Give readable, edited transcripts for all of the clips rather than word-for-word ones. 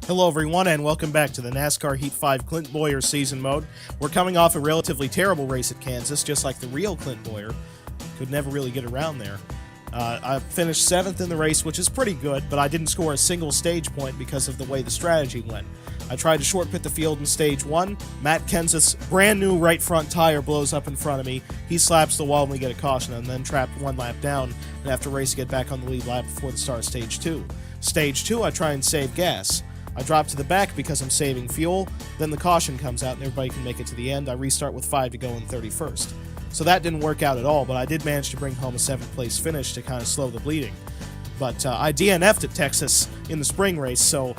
Hello everyone and welcome back to the NASCAR Heat 5 Clint Bowyer season mode. We're coming off a relatively terrible race at Kansas, just like the real Clint Bowyer. Could never really get around there. I finished 7th in the race, which is pretty good, but I didn't score a single stage point because of the way the strategy went. I tried to short pit the field in stage 1. Matt Kenseth's brand new right front tire blows up in front of me. He slaps the wall and we get a caution and then trapped one lap down and have to race to get back on the lead lap before the start of stage 2. Stage 2, I try and save gas. I drop to the back because I'm saving fuel, then the caution comes out and everybody can make it to the end. I restart with 5 to go in 31st. So that didn't work out at all, but I did manage to bring home a 7th place finish to kind of slow the bleeding. But I DNF'd at Texas in the spring race, so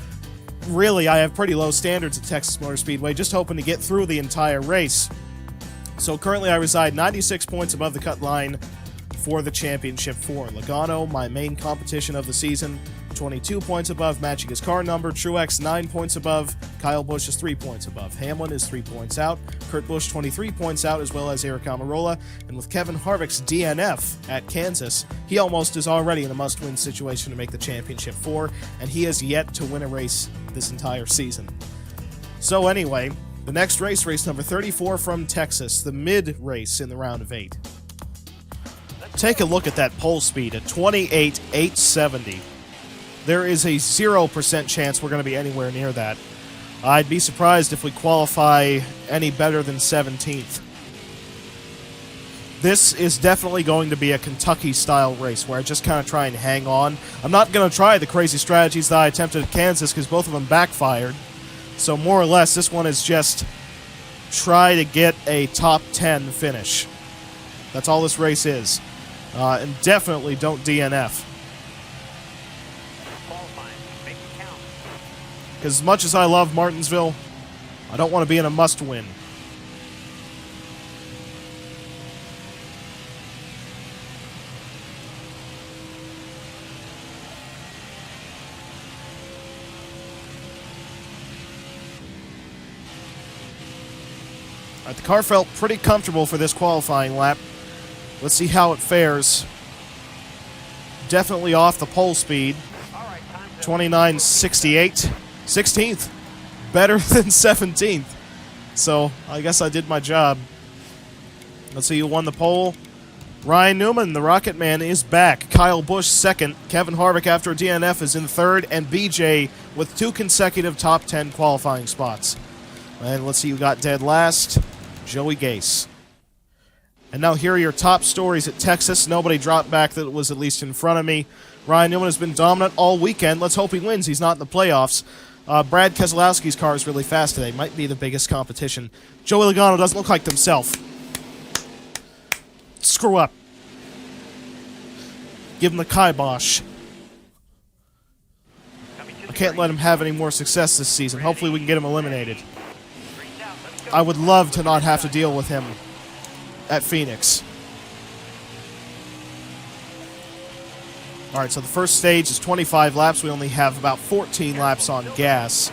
really I have pretty low standards at Texas Motor Speedway, just hoping to get through the entire race. So currently I reside 96 points above the cut line for the championship 4. Logano, my main competition of the season, 22 points above, matching his car number. Truex, 9 points above. Kyle Busch is 3 points above. Hamlin is 3 points out. Kurt Busch, 23 points out, as well as Eric Almirola. And with Kevin Harvick's DNF at Kansas, he almost is already in a must-win situation to make the championship 4, and he has yet to win a race this entire season. So anyway, the next race, race number 34 from Texas, the mid-race in the round of 8. Take a look at that pole speed at 28,870. There is a 0% chance we're going to be anywhere near that. I'd be surprised if we qualify any better than 17th. This is definitely going to be a Kentucky-style race where I just kind of try and hang on. I'm not going to try the crazy strategies that I attempted at Kansas because both of them backfired. So more or less, this one is just try to get a top 10 finish. That's all this race is. And definitely don't DNF. Because as much as I love Martinsville, I don't want to be in a must-win. Alright, the car felt pretty comfortable for this qualifying lap. Let's see how it fares. Definitely off the pole speed. 29.68. 16th. Better than 17th. So, I guess I did my job. Let's see who won the pole. Ryan Newman, the Rocket Man, is back. Kyle Busch, 2nd. Kevin Harvick, after a DNF, is in 3rd. And BJ with 2 consecutive top 10 qualifying spots. And let's see who got dead last. Joey Gase. And now here are your top stories at Texas. Nobody dropped back that was at least in front of me. Ryan Newman has been dominant all weekend. Let's hope he wins. He's not in the playoffs. Brad Keselowski's car is really fast today. Might be the biggest competition. Joey Logano doesn't look like himself. Screw up. Give him the kibosh. I can't let him have any more success this season. Hopefully we can get him eliminated. I would love to not have to deal with him at Phoenix. Alright, so the first stage is 25 laps. We only have about 14 laps on gas.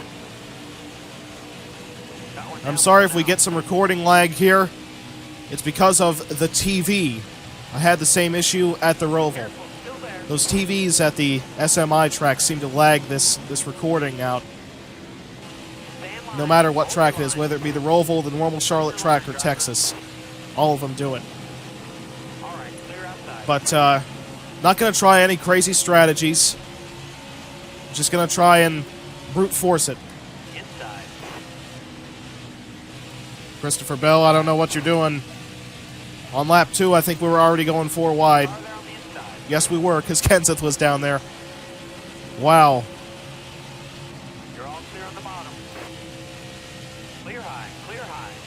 I'm sorry if we get some recording lag here. It's because of the TV. I had the same issue at the Roval. Those TVs at the SMI track seem to lag this recording out. No matter what track it is, whether it be the Roval, the normal Charlotte track, or Texas. All of them do it. But, not going to try any crazy strategies. Just going to try and brute force it. Christopher Bell, I don't know what you're doing. On lap 2, I think we were already going 4 wide. Yes, we were, because Kenseth was down there. Wow.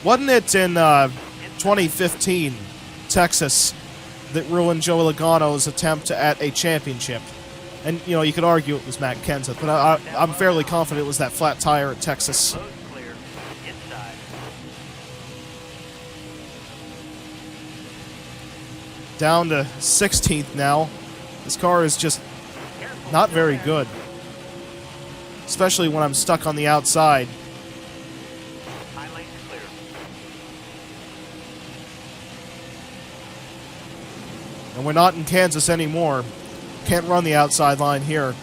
Wasn't it in 2015, Texas, that ruined Joey Logano's attempt at a championship? And, you know, you could argue it was Matt Kenseth, but I'm fairly confident it was that flat tire at Texas. Down to 16th now. This car is just not very good. Especially when I'm stuck on the outside. And we're not in Kansas anymore. Can't run the outside line here.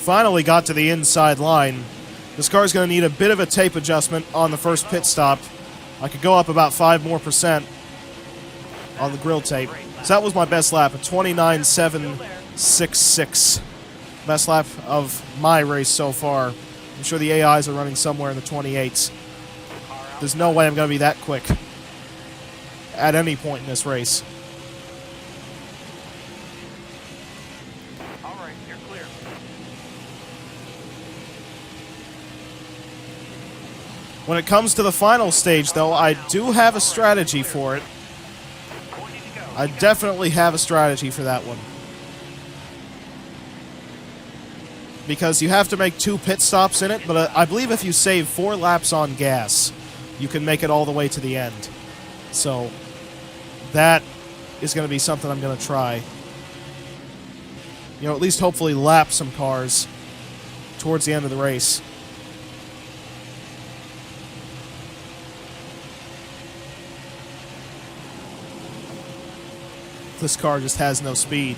Finally got to the inside line. This car's going to need a bit of a tape adjustment on the first pit stop. I could go up about 5% more on the grill tape. So that was my best lap, a 29.766. Best lap of my race so far. I'm sure the AIs are running somewhere in the 28s. There's no way I'm going to be that quick at any point in this race. All right, you're clear. When it comes to the final stage, though, I do have a strategy for it. I definitely have a strategy for that one. Because you have to make 2 pit stops in it, but I believe if you save 4 laps on gas, you can make it all the way to the end. So, that is going to be something I'm going to try. You know, at least hopefully lap some cars towards the end of the race. This car just has no speed.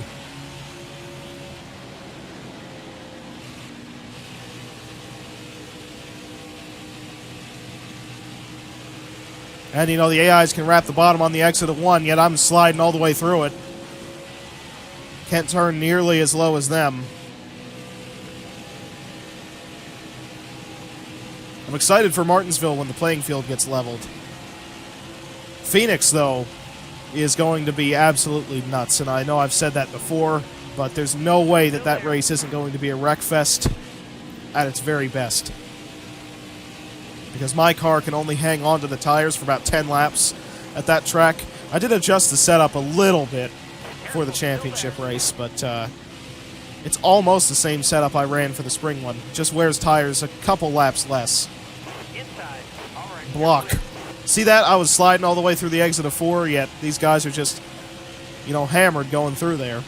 And, you know, the AIs can wrap the bottom on the exit of 1, yet I'm sliding all the way through it. Can't turn nearly as low as them. I'm excited for Martinsville when the playing field gets leveled. Phoenix, though, is going to be absolutely nuts, and I know I've said that before, but there's no way that that race isn't going to be a wreckfest at its very best. Because my car can only hang on to the tires for about 10 laps at that track. I did adjust the setup a little bit for the championship race, but it's almost the same setup I ran for the spring one. Just wears tires a couple laps less. Block. See that? I was sliding all the way through the exit of 4, yet these guys are just, you know, hammered going through there.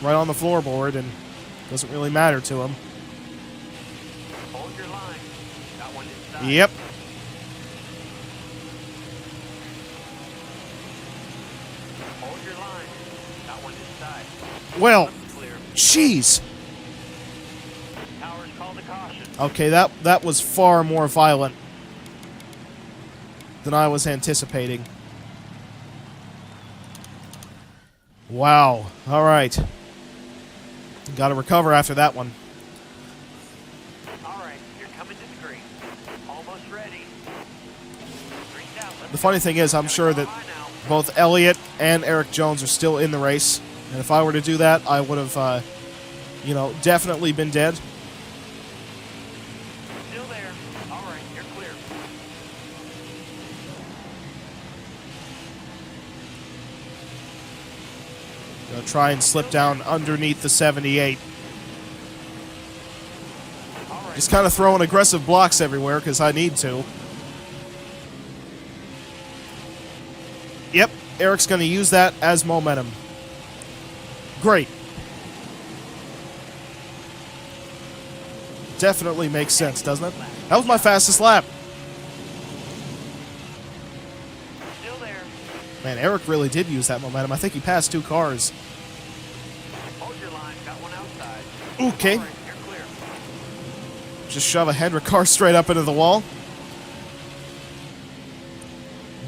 Right on the floorboard, and doesn't really matter to them. Hold your line. That one inside. Yep. Hold your line. That one inside. Well, Clear. jeez. Towers called a caution. Okay, that was far more violent than I was anticipating. Wow. All right. Got to recover after that one. All right, you're coming to the green. Almost ready. Green's out. Let's The funny thing is, I'm sure that both Elliott and Eric Jones are still in the race, and if I were to do that, I would have, you know, definitely been dead. Still there. All right, you're clear. Gonna try and slip down underneath the 78. All right. Just kind of throwing aggressive blocks everywhere because I need to. Yep, Eric's going to use that as momentum. Great. Definitely makes sense, doesn't it? That was my fastest lap. Still there. Man, Eric really did use that momentum. I think he passed 2 cars. Hold your line. Got one outside. Okay. All right, you're clear. Just shove a Hendrick car straight up into the wall.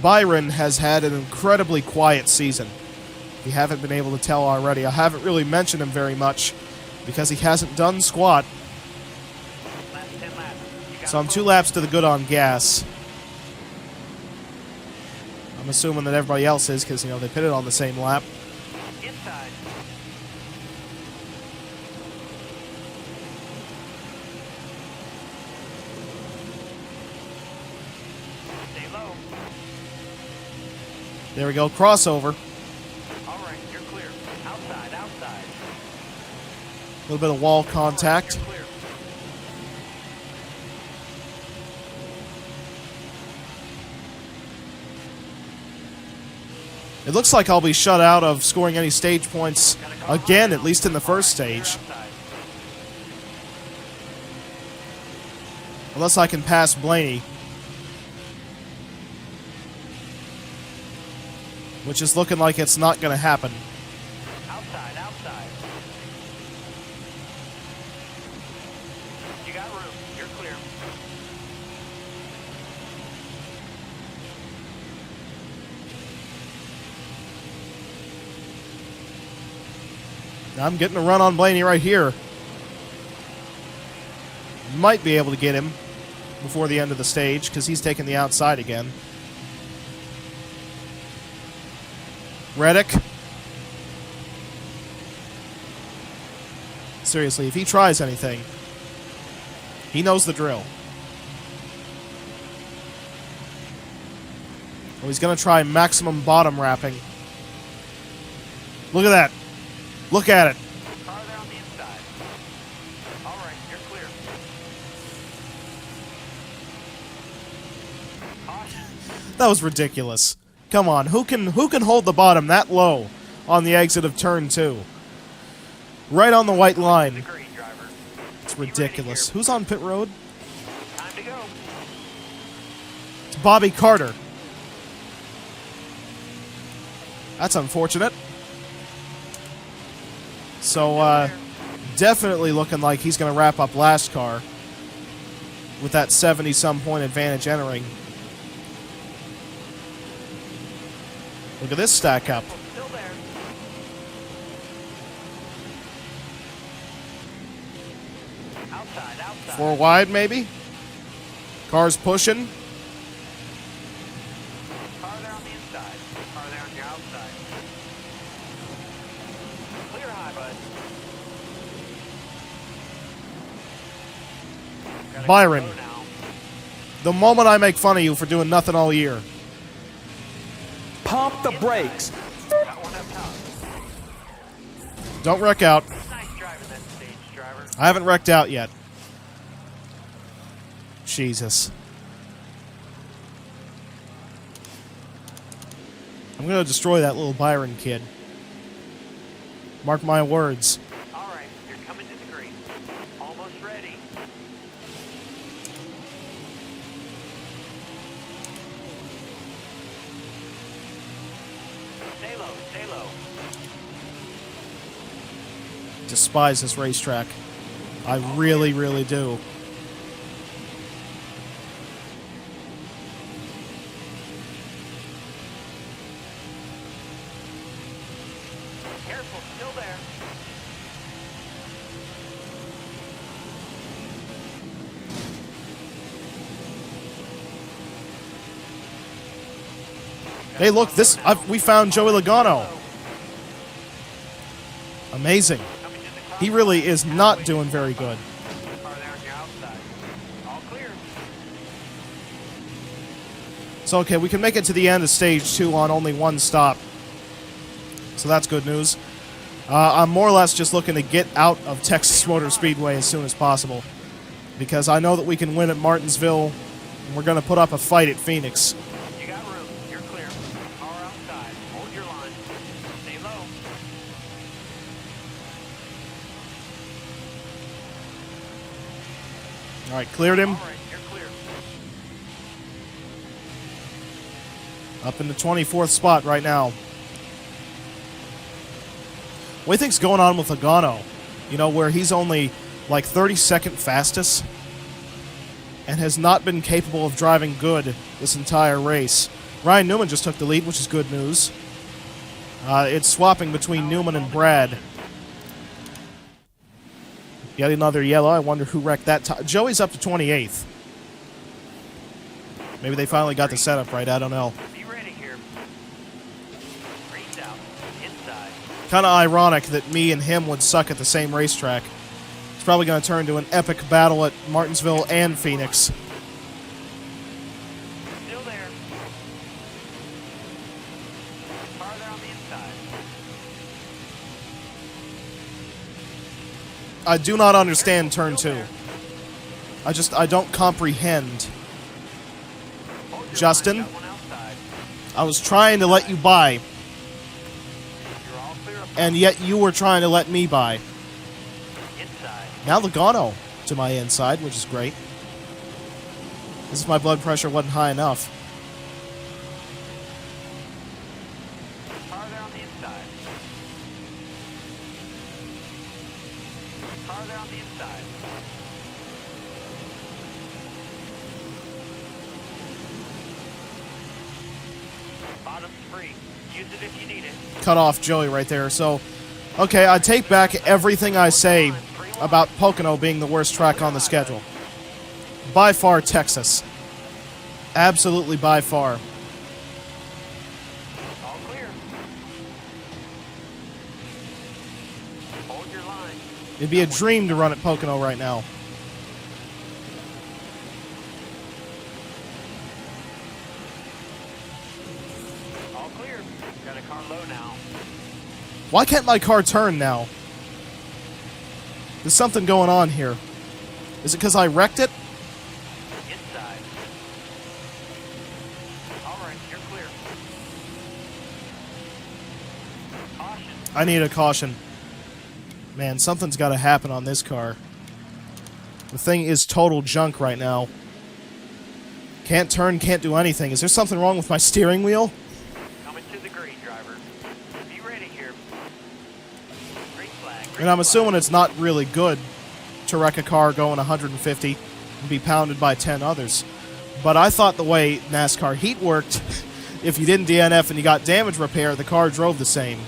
Byron has had an incredibly quiet season. If you haven't been able to tell already, I haven't really mentioned him very much because he hasn't done squat. Last 10 laps. You got So I'm 2 laps to the good on gas. I'm assuming that everybody else is because, you know, they pitted on the same lap. inside. Stay low. There we go, crossover. All right, you're clear. Outside, outside. A little bit of wall contact. You're clear. It looks like I'll be shut out of scoring any stage points again, at least in the first stage. Outside. Unless I can pass Blaney. Which is looking like it's not going to happen. Outside, outside. You got room. You're clear. I'm getting a run on Blaney right here. Might be able to get him before the end of the stage because he's taking the outside again. Reddick. Seriously, if he tries anything, he knows the drill. Oh, he's going to try maximum bottom wrapping. Look at that. Look at it. Car there on the inside. All right, you're clear. Caution. That was ridiculous. Come on, who can hold the bottom that low on the exit of turn 2? Right on the white line. The green, driver. It's ridiculous. Who's on pit road? Time to go. It's Bobby Carter. That's unfortunate. So, definitely looking like he's going to wrap up last car with that 70-some point advantage entering. Look at this stack up. Still there. Outside, outside. 4 wide, maybe? Car's pushing. Car there on the inside. Car there on your outside. Clear high, bud. Gotta Byron. go now. The moment I make fun of you for doing nothing all year. Pump the brakes. Got one up top. Don't wreck out. Nice driving that stage, driver. I haven't wrecked out yet. Jesus. I'm going to destroy that little Byron kid. Mark my words. All right, you're coming to the green. Almost ready. Stay low, stay low. Despise this racetrack. I really, really do. Careful, still there. Hey, look, we found Joey Logano. Amazing. Coming to the car. He really is not doing very good. Car there on your outside. All clear. So, okay, we can make it to the end of stage 2 on only 1 stop. So that's good news. I'm more or less just looking to get out of Texas Motor Speedway as soon as possible. Because I know that we can win at Martinsville, and we're going to put up a fight at Phoenix. You got room. You're clear. Car outside. Hold your line. Stay low. All right, cleared him. All right, you're clear. Up in the 24th spot right now. What do you think's going on with Logano? You know, where he's only like 32nd fastest and has not been capable of driving good this entire race. Ryan Newman just took the lead, which is good news. It's swapping between Newman and Brad. Yet another yellow. I wonder who wrecked that time. Joey's up to 28th. Maybe they finally got the setup right. I don't know. Be ready here. Green's out. Inside. Kind of ironic that me and him would suck at the same racetrack. It's probably going to turn to an epic battle at Martinsville and Phoenix. Still there. Car there on the inside. I do not understand turn 2. I don't comprehend. Hold your Justin? line. Got one outside. I was trying to let you by, You're all clear up and yet you were trying to let me by. inside. Now Logano to my inside, which is great. This is my blood pressure wasn't high enough. Car there on the inside. Car there on the inside. Bottom's free. Use it if you need it. Cut off Joey right there. So, okay, I take back everything I say about Pocono being the worst track on the schedule. By far, Texas. Absolutely by far. All clear. Hold your line. It'd be a dream to run at Pocono right now. All clear. Got a car low now. Why can't my car turn now? There's something going on here. Is it because I wrecked it? Inside. All right, you're clear. Caution. I need a caution. Man, something's got to happen on this car. The thing is total junk right now. Can't turn, can't do anything. Is there something wrong with my steering wheel? Coming to the green, driver. Be ready here. Green flag. Green And I'm flag. assuming it's not really good to wreck a car going 150 and be pounded by 10 others. But I thought the way NASCAR Heat worked, if you didn't DNF and you got damage repair, the car drove the same.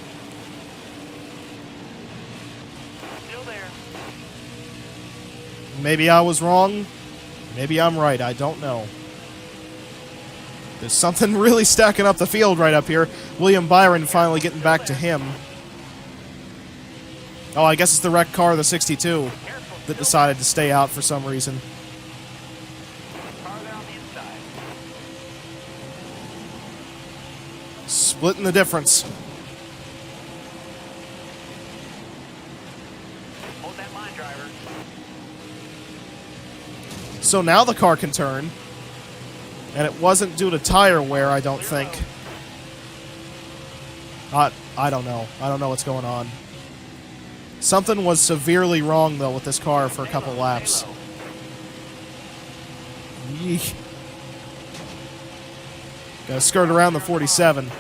Still there. Maybe I was wrong. Maybe I'm right. I don't know. There's something really stacking up the field right up here. William Byron finally getting back to him. Oh, I guess it's the wrecked car, the 62, that decided to stay out for some reason. Car there on the inside. Splitting the difference. Hold that line, driver. So now the car can turn. And it wasn't due to tire wear, I don't think. I don't know. I don't know what's going on. Something was severely wrong, though, with this car for a couple laps. Yeesh. Gotta skirt around the 47.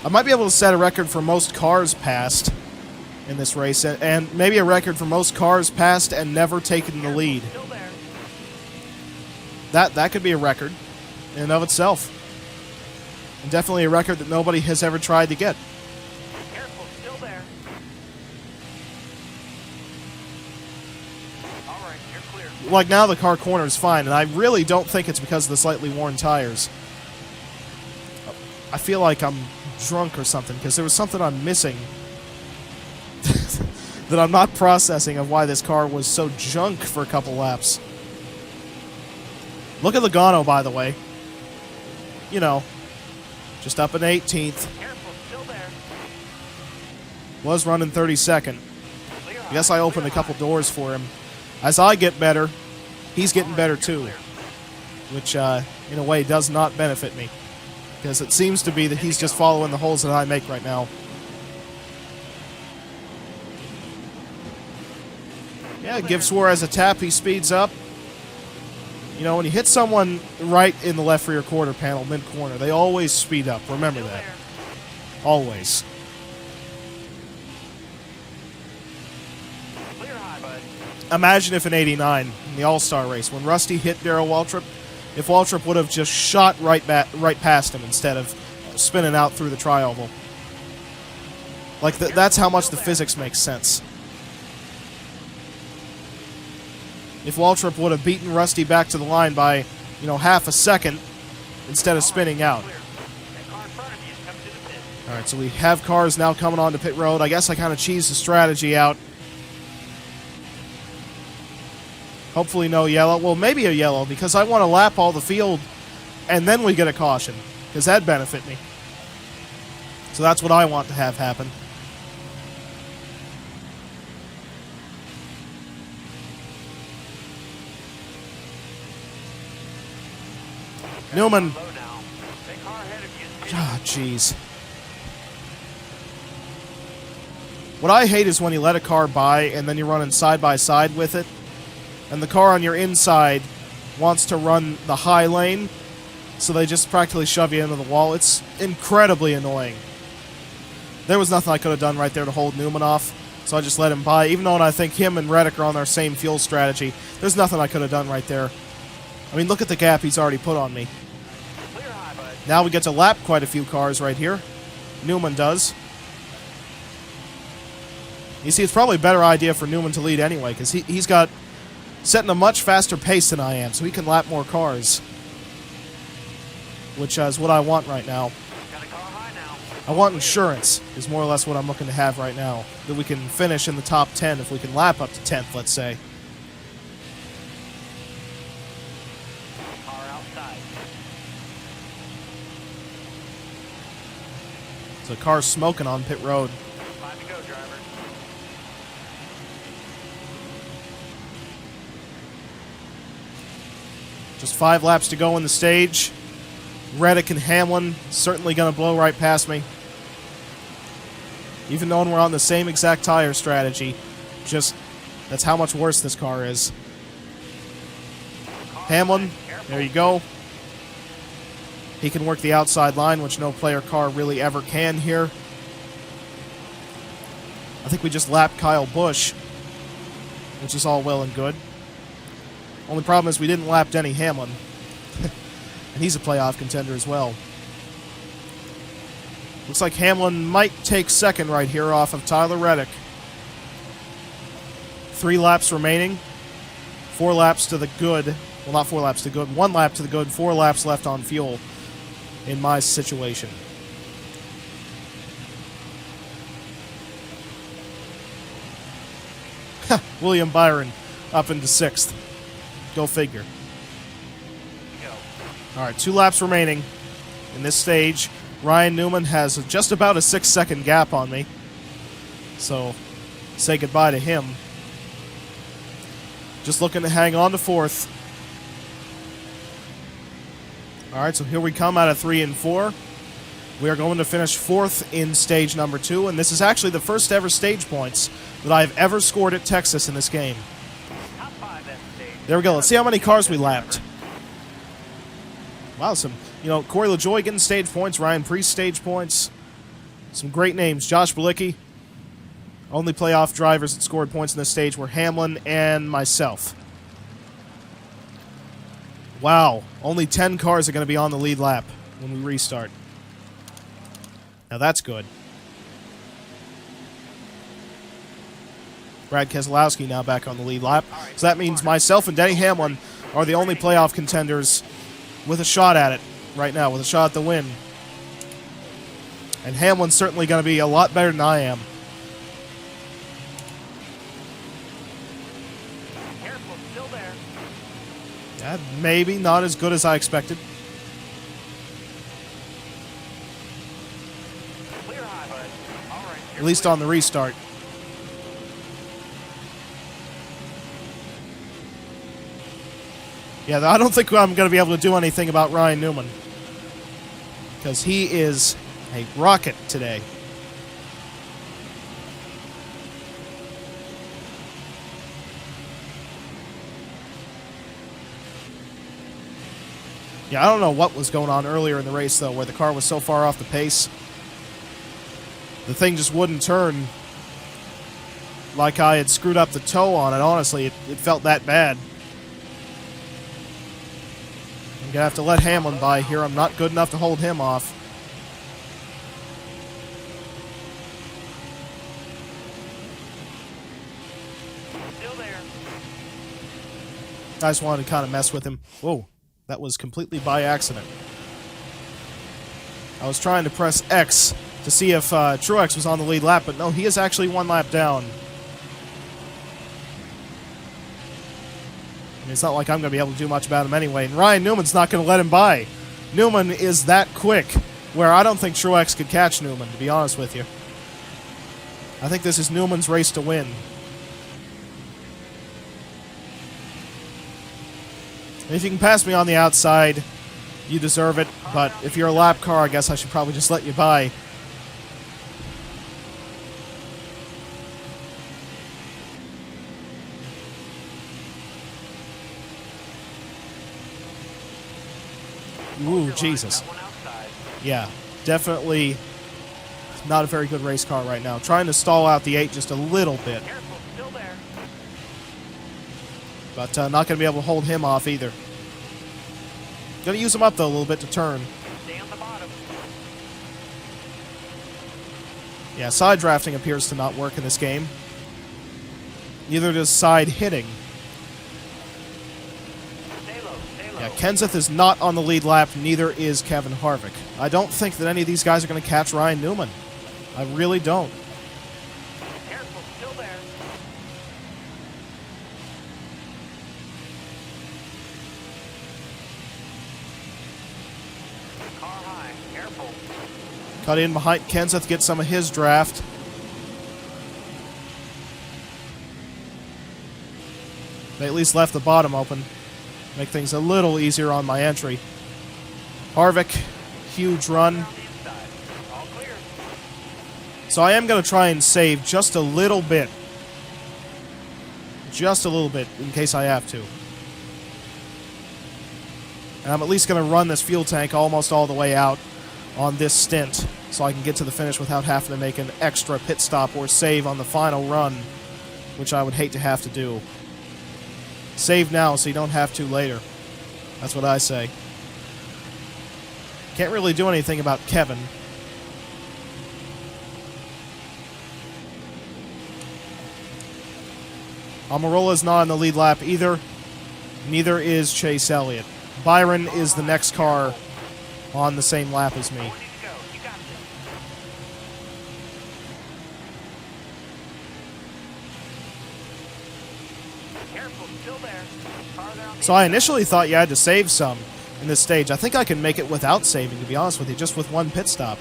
I might be able to set a record for most cars passed in this race, and maybe a record for most cars passed and never taken the lead. Still there. That could be a record in and of itself. And definitely a record that nobody has ever tried to get. Careful, still there. All right, you're clear. Like now the car corner is fine, and I really don't think it's because of the slightly worn tires. I feel like I'm drunk or something, because there was something I'm missing that I'm not processing of why this car was so junk for a couple laps. Look at Logano, by the way. You know, just up in 18th. Careful, still there. Was running 32nd. Clear I guess high, I opened a clear couple high. doors for him. As I get better, he's getting better too. Which, in a way, does not benefit me. Because it seems to be that he's just following the holes that I make right now. Yeah, give Suarez a tap, he speeds up. You know, when you hit someone right in the left rear quarter panel, mid-corner, they always speed up. Remember Still that. there. Always. Clear high, bud. Imagine if in '89, in the All-Star race, when Rusty hit Darrell Waltrip, if Waltrip would have just shot right past him instead of spinning out through the tri-oval. Like, that's how much the physics makes sense. If Waltrip would have beaten Rusty back to the line by, you know, half a second instead of spinning out. Clear. That car in front of you is coming to the pit. All right, so we have cars now coming onto pit road. I guess I kind of cheesed the strategy out. Hopefully no yellow. Well, maybe a yellow, because I want to lap all the field, and then we get a caution, because that'd benefit me. So that's what I want to have happen. Newman. Low now. That car ahead of you is Ah, jeez. What I hate is when you let a car by and then you're running side by side with it, and the car on your inside wants to run the high lane, so they just practically shove you into the wall. It's incredibly annoying. There was nothing I could have done right there to hold Newman off, so I just let him by. Even though I think him and Reddick are on their same fuel strategy, there's nothing I could have done right there. I mean, look at the gap he's already put on me. clear high, bud. Now we get to lap quite a few cars right here. Newman does. You see, it's probably a better idea for Newman to lead anyway, because he's got setting a much faster pace than I am, so he can lap more cars. Which is what I want right now. Got a car high now. I want insurance, is more or less what I'm looking to have right now. That we can finish in the top 10 if we can lap up to 10th, let's say. Car outside. So the car's smoking on pit road. 5 to go, driver. Just 5 laps to go in the stage. Reddick and Hamlin certainly going to blow right past me. Even though we're on the same exact tire strategy, just that's how much worse this car is. Hamlin, there you go. He can work the outside line, which no player car really ever can here. I think we just lapped Kyle Busch, which is all well and good. Only problem is we didn't lap Denny Hamlin. And he's a playoff contender as well. Looks like Hamlin might take second right here off of Tyler Reddick. 3 laps remaining. 4 laps to the good. Well, not 4 laps to the good. 1 lap to the good. 4 laps left on fuel in my situation. William Byron up into 6th. Go figure. All right, 2 laps remaining in this stage. Ryan Newman has just about a 6-second gap on me. So, say goodbye to him. Just looking to hang on to 4th. All right, so here we come out of 3 and 4. We are going to finish 4th in stage number 2, and this is actually the first ever stage points that I've ever scored at Texas in this game. Top 5 at stage. There we go. Let's see how many cars we lapped. Wow, Corey LaJoie getting stage points, Ryan Preece stage points. Some great names. Josh Bilicki. Only playoff drivers that scored points in this stage were Hamlin and myself. Wow, only 10 cars are going to be on the lead lap when we restart. Now that's good. Brad Keselowski now back on the lead lap. So that means myself and Denny Hamlin are the only playoff contenders with a shot at it right now, with a shot at the win. And Hamlin's certainly going to be a lot better than I am. Careful, still there. Yeah, maybe not as good as I expected. Clear high, bud. All right. At least on the restart. Yeah, I don't think I'm going to be able to do anything about Ryan Newman. Because he is a rocket today. Yeah, I don't know what was going on earlier in the race, though, where the car was so far off the pace. The thing just wouldn't turn like I had screwed up the toe on it. Honestly, it felt that bad. I'm going to have to let Hamlin by here. I'm not good enough to hold him off. Still there. I just wanted to kind of mess with him. Whoa, that was completely by accident. I was trying to press X to see if Truex was on the lead lap, but no, he is actually 1 lap down. I mean, it's not like I'm going to be able to do much about him anyway. And Ryan Newman's not going to let him by. Newman is that quick, where I don't think Truex could catch Newman, to be honest with you. I think this is Newman's race to win. If you can pass me on the outside, you deserve it. But if you're a lap car, I guess I should probably just let you by. Ooh, Jesus. Yeah, definitely not a very good race car right now. Trying to stall out the 8 just a little bit. Careful, still there. But not going to be able to hold him off either. Going to use him up, though, a little bit to turn. Stay on the Yeah, side drafting appears to not work in this game. Neither does side hitting. Stay low, stay low. Yeah, Kenseth is not on the lead lap, neither is Kevin Harvick. I don't think that any of these guys are going to catch Ryan Newman. I really don't. Careful, still there. Car high, careful. Cut in behind Kenseth, get some of his draft. They at least left the bottom open. Make things a little easier on my entry. Harvick, huge run. Around the inside. All clear. So I am going to try and save just a little bit. Just a little bit, in case I have to. And I'm at least going to run this fuel tank almost all the way out on this stint, so I can get to the finish without having to make an extra pit stop or save on the final run, which I would hate to have to do. Save now so you don't have to later. That's what I say. Can't really do anything about Kevin. Almirola's not on the lead lap either. Neither is Chase Elliott. Byron is the next car on the same lap as me. Where do you go? You got this. Careful, still there. Car there on the So I initially thought you had to save some in this stage. I think I can make it without saving, to be honest with you, just with one pit stop.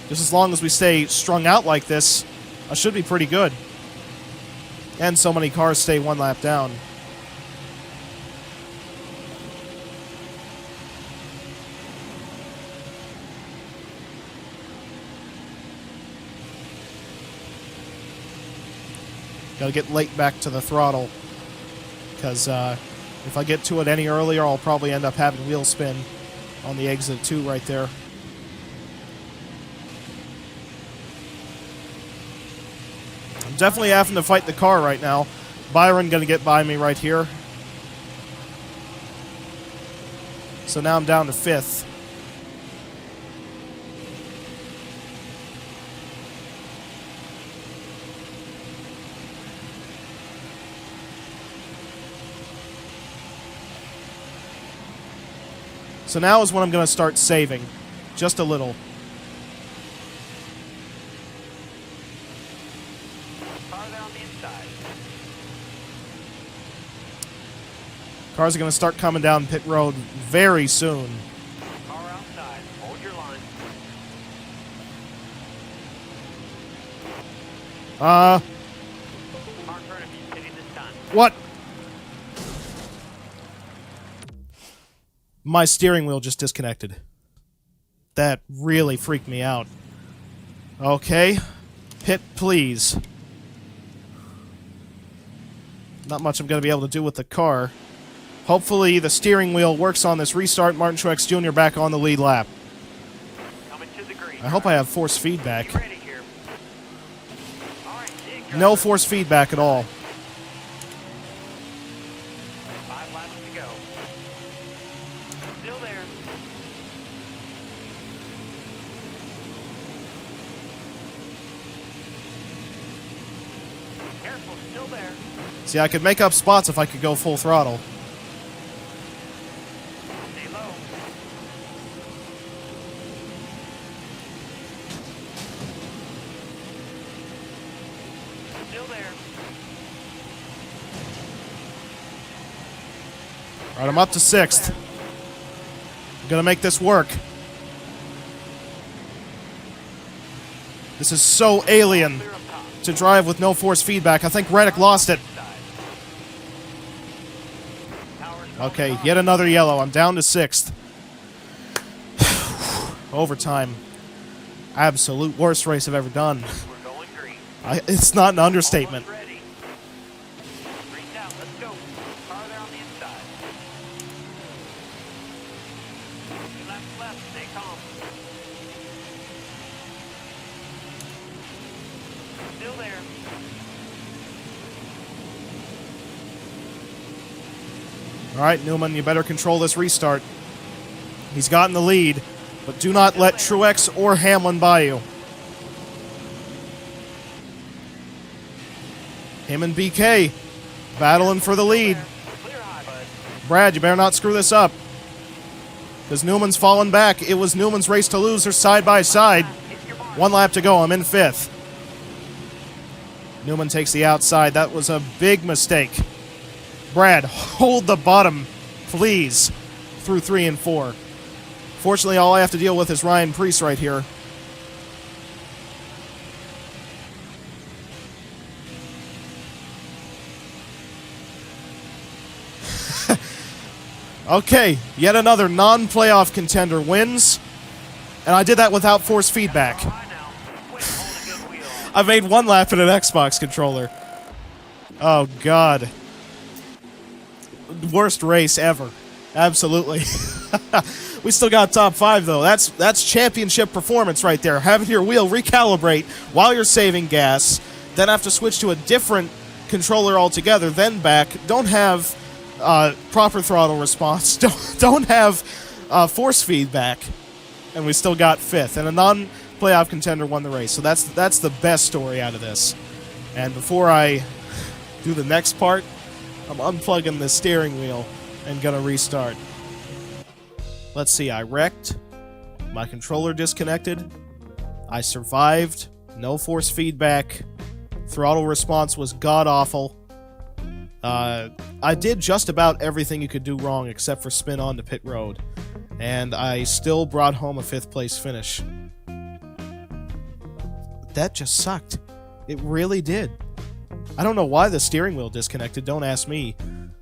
Just as long as we stay strung out like this, I should be pretty good. And so many cars stay one lap down. Gotta get late back to the throttle, because if I get to it any earlier, I'll probably end up having wheel spin on the exit 2 right there. I'm definitely having to fight the car right now. Byron gonna get by me right here. So now I'm down to 5th. So now is when I'm going to start saving. Just a little. car there on the inside. Cars are going to start coming down pit road very soon. Car outside. Hold your line. Car in front of you, pitting this time. What? My steering wheel just disconnected. That really freaked me out. Okay. Pit, please. Not much I'm going to be able to do with the car. Hopefully the steering wheel works on this restart. Martin Truex Jr. back on the lead lap. Coming to the green. I hope I have force feedback. Be ready here. All right, dig, driver. No force feedback at all. 5 laps to go. Still there. Careful, still there. See, I could make up spots if I could go full throttle. Stay low. Still there. All right, I'm up to 6th. I'm going to make this work. This is so alien Clear up top. to drive with no force feedback. I think Reddick lost it. Okay, yet another yellow. I'm down to 6th. Overtime. Absolute worst race I've ever done. We're going green. It's not an understatement. Almost ready. Green's out. Let's go. Car there on the inside. 2 laps left. Stay calm. Still there. All right, Newman, you better control this restart. He's gotten the lead. But do not let Truex or Hamlin by you. Him and BK battling for the lead. Brad, you better not screw this up. Because Newman's fallen back. It was Newman's race to lose. They're side by side. 1 lap to go. I'm in 5th. Newman takes the outside. That was a big mistake. Brad, hold the bottom, please, through 3 and 4. Fortunately, all I have to deal with is Ryan Preece right here. Okay, yet another non-playoff contender wins. And I did that without force feedback. I made 1 lap in an Xbox controller. Oh, God. Worst race ever. Absolutely. We still got top 5, though. That's championship performance right there. Having your wheel recalibrate while you're saving gas, then have to switch to a different controller altogether, then back. Don't have proper throttle response. Don't have force feedback. And we still got 5th. And a non-playoff contender won the race. So that's the best story out of this. And before I do the next part, I'm unplugging the steering wheel and gonna restart. Let's see, I wrecked. My controller disconnected. I survived. No force feedback. Throttle response was god-awful. I did just about everything you could do wrong except for spin onto pit road. And I still brought home a 5th place finish. That just sucked. It really did. I don't know why the steering wheel disconnected, don't ask me.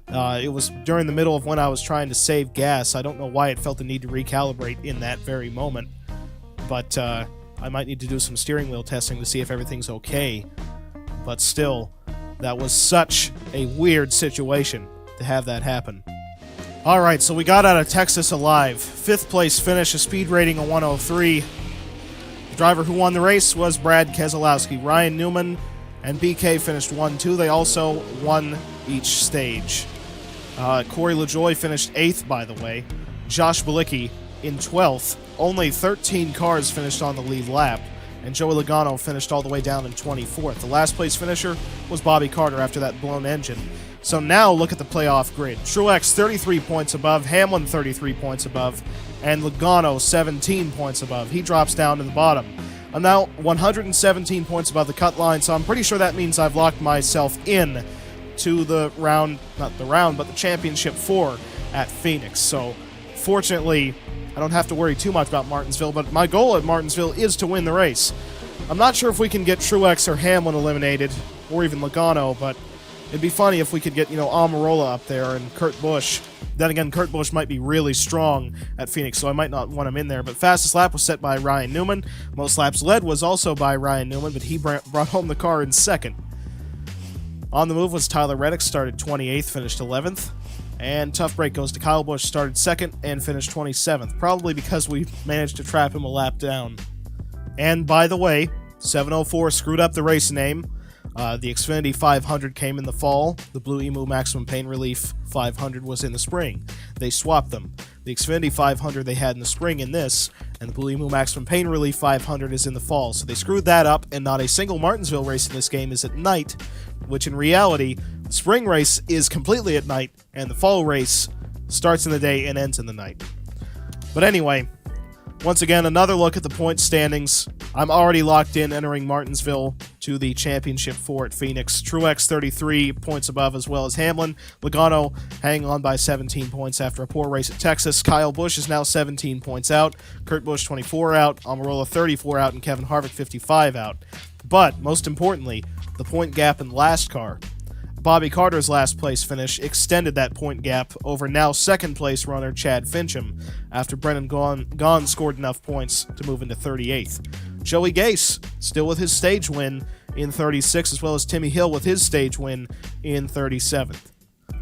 It was during the middle of when I was trying to save gas. I don't know why it felt the need to recalibrate in that very moment. But I might need to do some steering wheel testing to see if everything's okay. But still, that was such a weird situation to have that happen. Alright, so we got out of Texas alive. 5th place finish, a speed rating of 103. The driver who won the race was Brad Keselowski. Ryan Newman and BK finished 1-2. They also won each stage. Corey LaJoie finished 8th, by the way. Josh Bilicki in 12th. Only 13 cars finished on the lead lap. And Joey Logano finished all the way down in 24th. The last place finisher was Bobby Carter after that blown engine. So now look at the playoff grid. Truex 33 points above, Hamlin 33 points above, and Logano 17 points above. He drops down to the bottom. I'm now 117 points above the cut line, so I'm pretty sure that means I've locked myself in to the round, not the round, but the championship 4 at Phoenix. So fortunately, I don't have to worry too much about Martinsville, but my goal at Martinsville is to win the race. I'm not sure if we can get Truex or Hamlin eliminated, or even Logano, but it'd be funny if we could get, Almirola up there and Kurt Busch. Then again, Kurt Busch might be really strong at Phoenix, so I might not want him in there. But fastest lap was set by Ryan Newman. Most laps led was also by Ryan Newman, but he brought home the car in 2nd. On the move was Tyler Reddick, started 28th, finished 11th. And tough break goes to Kyle Busch, started 2nd and finished 27th, probably because we managed to trap him a lap down. And by the way, 704 screwed up the race name. The Xfinity 500 came in the fall. The Blue Emu Maximum Pain Relief 500 was in the spring. They swapped them. The Xfinity 500 they had in the spring in this, and the Blue Emu Maximum Pain Relief 500 is in the fall. So they screwed that up, and not a single Martinsville race in this game is at night, which in reality, the spring race is completely at night, and the fall race starts in the day and ends in the night. But anyway, once again, another look at the point standings. I'm already locked in entering Martinsville to the Championship 4 at Phoenix. Truex 33 points above, as well as Hamlin. Logano hanging on by 17 points after a poor race at Texas. Kyle Busch is now 17 points out. Kurt Busch 24 out. Almirola 34 out. And Kevin Harvick 55 out. But, most importantly, the point gap in last car. Bobby Carter's last place finish extended that point gap over now second place runner Chad Fincham after Brennan Gaughan scored enough points to move into 38th. Joey Gase still with his stage win in 36th, as well as Timmy Hill with his stage win in 37th.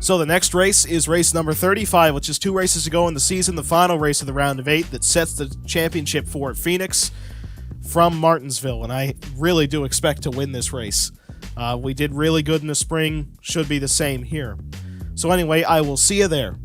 So the next race is race number 35, which is 2 races to go in the season, the final race of the round of 8 that sets the championship for Phoenix from Martinsville, and I really do expect to win this race. We did really good in the spring, should be the same here. So anyway, I will see you there.